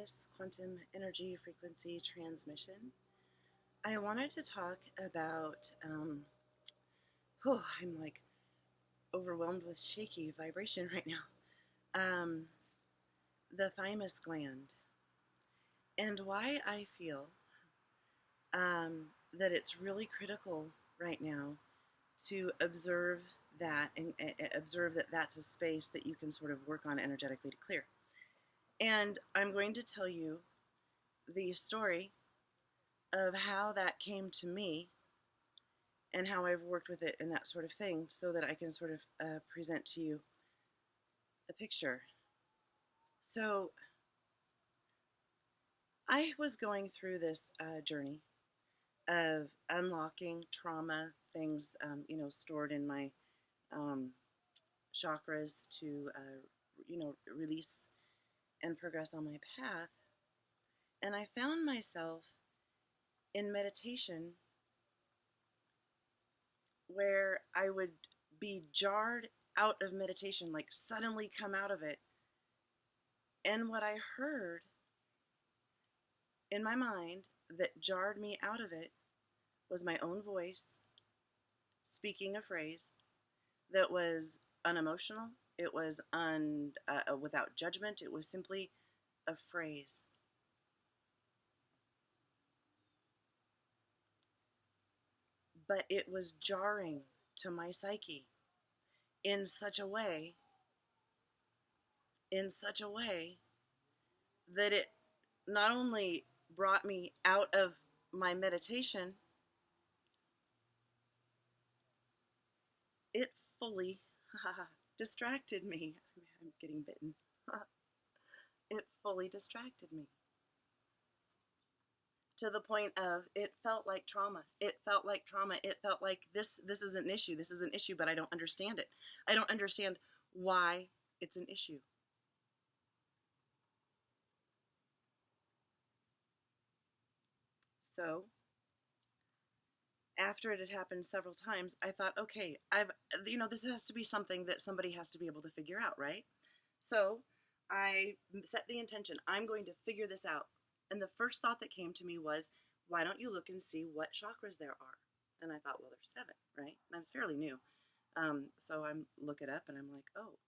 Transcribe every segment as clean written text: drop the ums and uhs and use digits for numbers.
thymus, quantum energy frequency transmission. I wanted to talk about, I'm like overwhelmed with shaky vibration right now, the thymus gland, and why I feel that it's really critical right now to observe that and observe that that's a space that you can sort of work on energetically to clear. And I'm going to tell you the story of how that came to me and how I've worked with it and that sort of thing so that I can sort of present to you a picture. So I was going through this journey of unlocking trauma, things, stored in my chakras to, release and progress on my path. And I found myself in meditation where I would be jarred out of meditation, like suddenly come out of it. And what I heard in my mind that jarred me out of it was my own voice speaking a phrase that was unemotional. It was without judgment. It was simply a phrase. But it was jarring to my psyche in such a way that it not only brought me out of my meditation, it fully distracted me. I'm getting bitten. It fully distracted me to the point of it felt like trauma. It felt like trauma. It felt like this is an issue. This is an issue, but I don't understand it. I don't understand why it's an issue. So after it had happened several times, I thought, okay, this has to be something that somebody has to be able to figure out, right? So I set the intention, I'm going to figure this out. And the first thought that came to me was, why don't you look and see what chakras there are? And I thought, well, there's 7, right? And I was fairly new. So I look it up and I'm like, oh,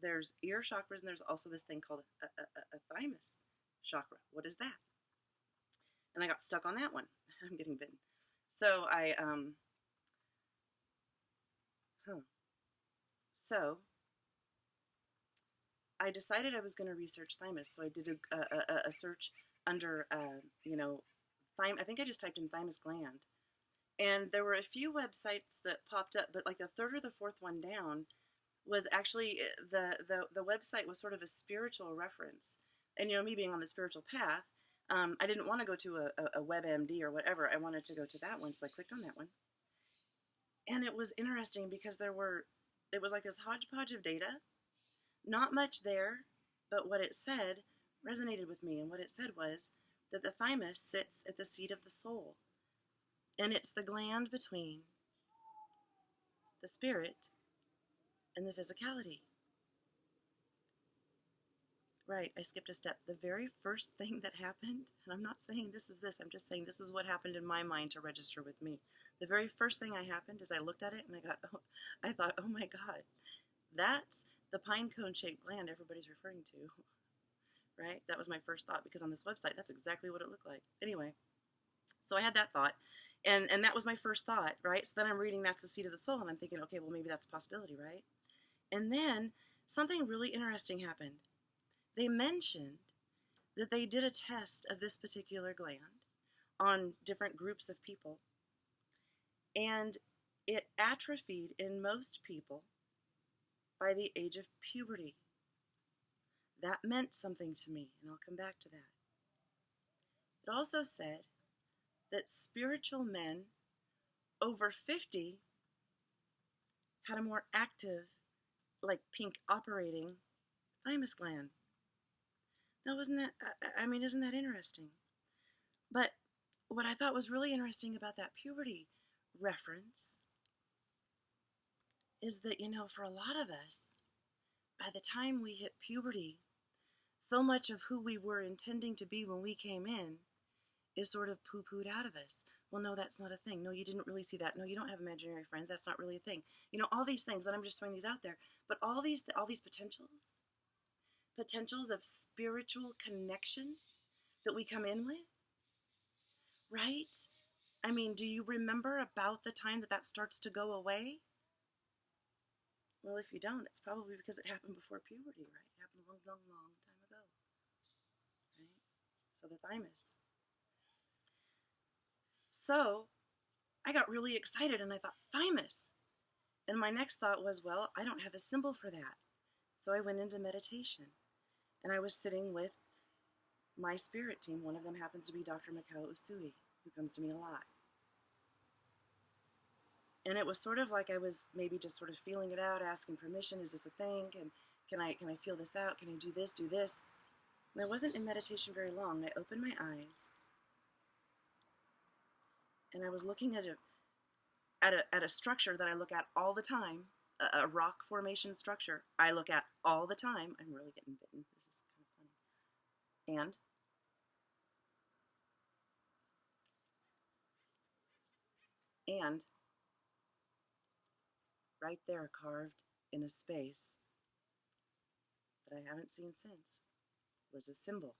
there's ear chakras and there's also this thing called a thymus chakra. What is that? And I got stuck on that one. I'm getting bitten. So I decided I was going to research thymus. So I did a search under, I think I just typed in thymus gland. And there were a few websites that popped up, but like the third or the fourth one down was actually, the website was sort of a spiritual reference. And, me being on the spiritual path, I didn't want to go to a WebMD or whatever. I wanted to go to that one, so I clicked on that one. And it was interesting because it was like this hodgepodge of data. Not much there, but what it said resonated with me. And what it said was that the thymus sits at the seat of the soul. And it's the gland between the spirit and the physicality. Right, I skipped a step. The very first thing that happened, and I'm not saying this is this, I'm just saying this is what happened in my mind to register with me. The very first thing I happened is I looked at it and I thought, oh my God, that's the pine cone shaped gland everybody's referring to, right? That was my first thought because on this website, that's exactly what it looked like. Anyway, so I had that thought and that was my first thought, right? So then I'm reading that's the seat of the soul and I'm thinking, okay, well maybe that's a possibility, right? And then something really interesting happened. They mentioned that they did a test of this particular gland on different groups of people, and it atrophied in most people by the age of puberty. That meant something to me, and I'll come back to that. It also said that spiritual men over 50 had a more active, like pink operating thymus gland. Now, isn't that interesting? But what I thought was really interesting about that puberty reference is that, for a lot of us, by the time we hit puberty, so much of who we were intending to be when we came in is sort of poo-pooed out of us. Well, no, that's not a thing. No, you didn't really see that. No, you don't have imaginary friends. That's not really a thing. You know, all these things, and I'm just throwing these out there. But all these potentials of spiritual connection that we come in with, right? I mean, do you remember about the time that that starts to go away? Well, if you don't, it's probably because it happened before puberty, right? It happened a long, long, long time ago, right? So the thymus. So I got really excited and I thought, thymus. And my next thought was, well, I don't have a symbol for that. So I went into meditation and I was sitting with my spirit team. One of them happens to be Dr. Mikao Usui, who comes to me a lot. And it was sort of like I was maybe just sort of feeling it out, asking permission. Is this a thing? Can I feel this out? Can I do this, do this? And I wasn't in meditation very long. I opened my eyes and I was looking at a structure that I look at all the time, a rock formation structure I look at all the time. I'm really getting bitten. This is kind of funny. And right there, carved in a space that I haven't seen since, was a symbol,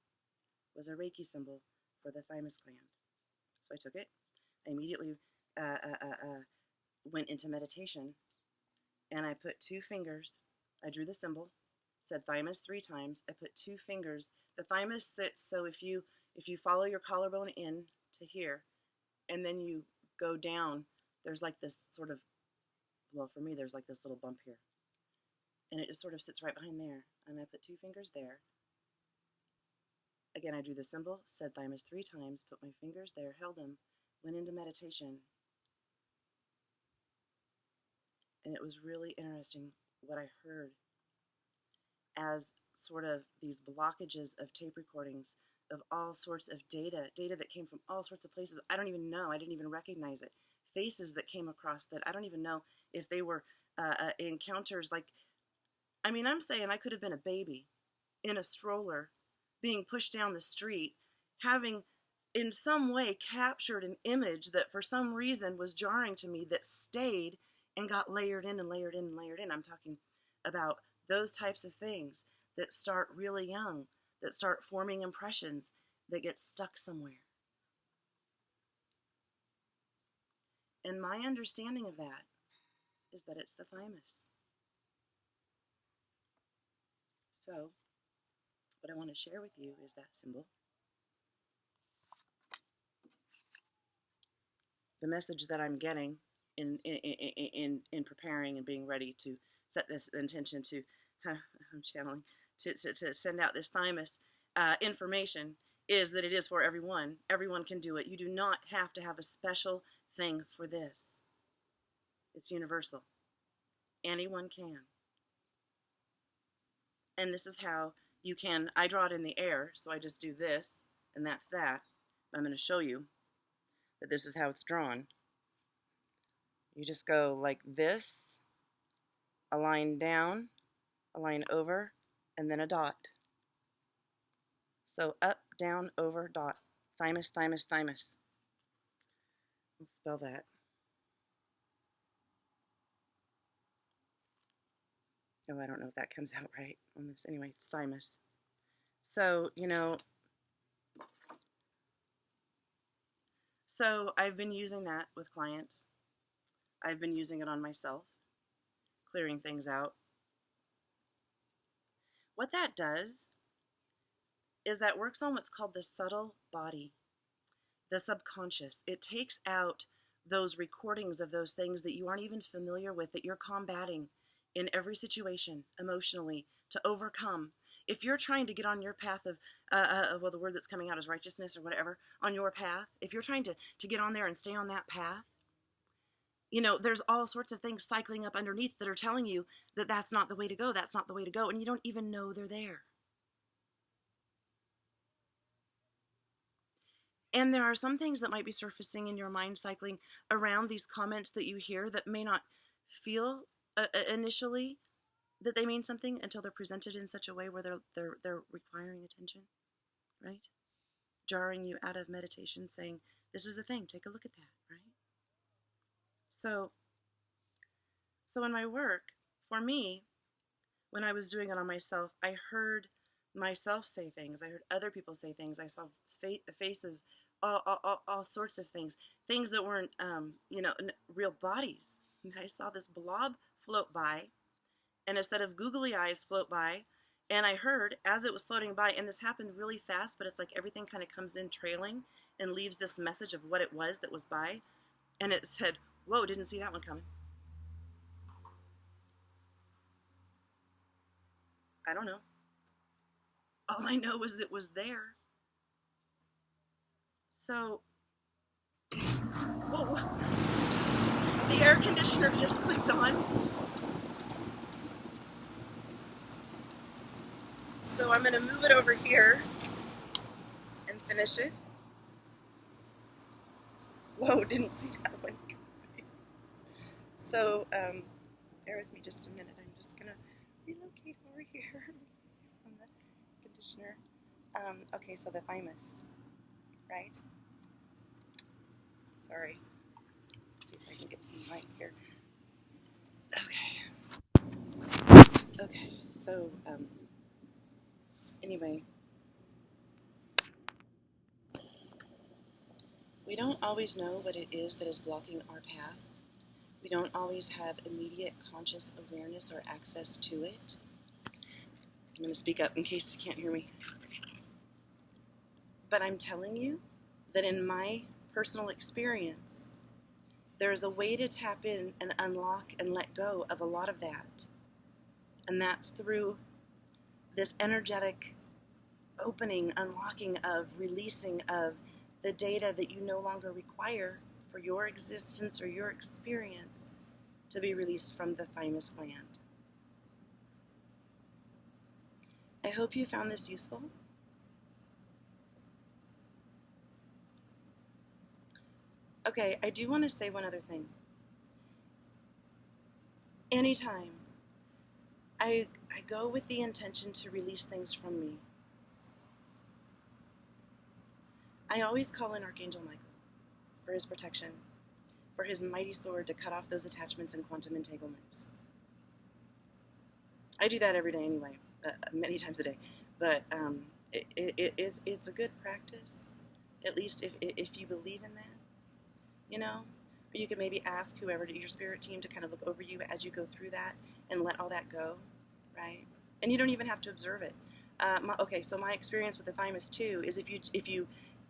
was a Reiki symbol for the thymus gland. So I took it. I immediately went into meditation, and I put 2 fingers. I drew the symbol, said thymus 3 times. I put 2 fingers. The thymus sits so if you follow your collarbone in to here, and then you go down, there's like this sort of, well, for me, there's like this little bump here. And it just sort of sits right behind there. And I put 2 fingers there. Again, I drew the symbol, said thymus 3 times, put my fingers there, held them, went into meditation. And it was really interesting what I heard as sort of these blockages of tape recordings of all sorts of data that came from all sorts of places. I don't even know. I didn't even recognize it. Faces that came across that I don't even know if they were encounters. Like, I mean, I'm saying I could have been a baby in a stroller being pushed down the street, having in some way captured an image that for some reason was jarring to me that stayed and got layered in and layered in and layered in. I'm talking about those types of things that start really young, that start forming impressions that get stuck somewhere. And my understanding of that is that it's the thymus. So what I want to share with you is that symbol. The message that I'm getting in preparing and being ready to set this intention to, I'm channeling, to send out this thymus information is that it is for everyone. Everyone can do it. You do not have to have a special thing for this. It's universal. Anyone can. And this is how you can, I draw it in the air, so I just do this, and that's that. I'm going to show you that this is how it's drawn. You just go like this, a line down, a line over, and then a dot. So up, down, over, dot. Thymus, thymus, thymus. I'll spell that. Oh, I don't know if that comes out right on this. Anyway, it's thymus. So, you know, so I've been using that with clients. I've been using it on myself, clearing things out. What that does is that works on what's called the subtle body, the subconscious. It takes out those recordings of those things that you aren't even familiar with, that you're combating in every situation emotionally to overcome. If you're trying to get on your path of, well, the word that's coming out is righteousness or whatever, on your path, if you're trying to get on there and stay on that path, you know, there's all sorts of things cycling up underneath that are telling you that that's not the way to go, that's not the way to go, and you don't even know they're there. And there are some things that might be surfacing in your mind cycling around these comments that you hear that may not feel initially that they mean something until they're presented in such a way where they're requiring attention, right? Jarring you out of meditation, saying, this is a thing, take a look at that, right? So in my work, for me, when I was doing it on myself, I heard myself say things. I heard other people say things. I saw faces, all sorts of things that weren't, real bodies. And I saw this blob float by, and a set of googly eyes float by, and I heard as it was floating by, and this happened really fast, but it's like everything kind of comes in trailing and leaves this message of what it was that was by, and it said, whoa, didn't see that one coming. I don't know. All I know is it was there. So, whoa, the air conditioner just clicked on. So I'm going to move it over here and finish it. Whoa, didn't see that one coming. So, bear with me just a minute. I'm just going to relocate over here on the conditioner. Okay, so the thymus, right? Sorry. Let's see if I can get some light here. Okay, so, anyway, we don't always know what it is that is blocking our path. We don't always have immediate conscious awareness or access to it. I'm going to speak up in case you can't hear me. But I'm telling you that in my personal experience, there's a way to tap in and unlock and let go of a lot of that. And that's through this energetic opening, unlocking of, releasing of the data that you no longer require for your existence or your experience to be released from the thymus gland. I hope you found this useful. Okay, I do want to say one other thing. Anytime I go with the intention to release things from me, I always call in Archangel Michael for his protection, for his mighty sword to cut off those attachments and quantum entanglements. I do that every day anyway, many times a day, but it's a good practice, at least if you believe in that, you know? Or you could maybe ask whoever, your spirit team, to kind of look over you as you go through that and let all that go, right? And you don't even have to observe it. So my experience with the thymus too is if you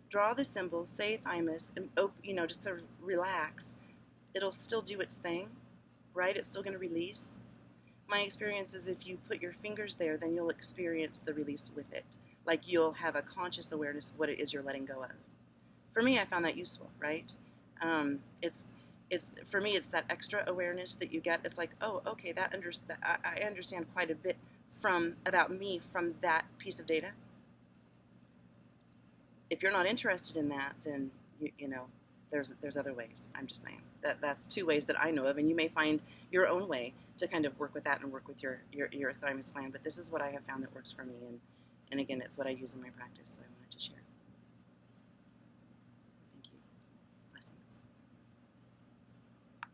draw the symbol, say thymus, and just sort of relax, it'll still do its thing, right? It's still going to release. My experience is if you put your fingers there, then you'll experience the release with it. Like you'll have a conscious awareness of what it is you're letting go of. For me, I found that useful, right? For me, it's that extra awareness that you get. It's like, oh, okay, I understand quite a bit about me from that piece of data. If you're not interested in that, then there's other ways. I'm just saying that's two ways that I know of, and you may find your own way to kind of work with that and work with your thymus gland. But this is what I have found that works for me, and again, it's what I use in my practice. So I wanted to share.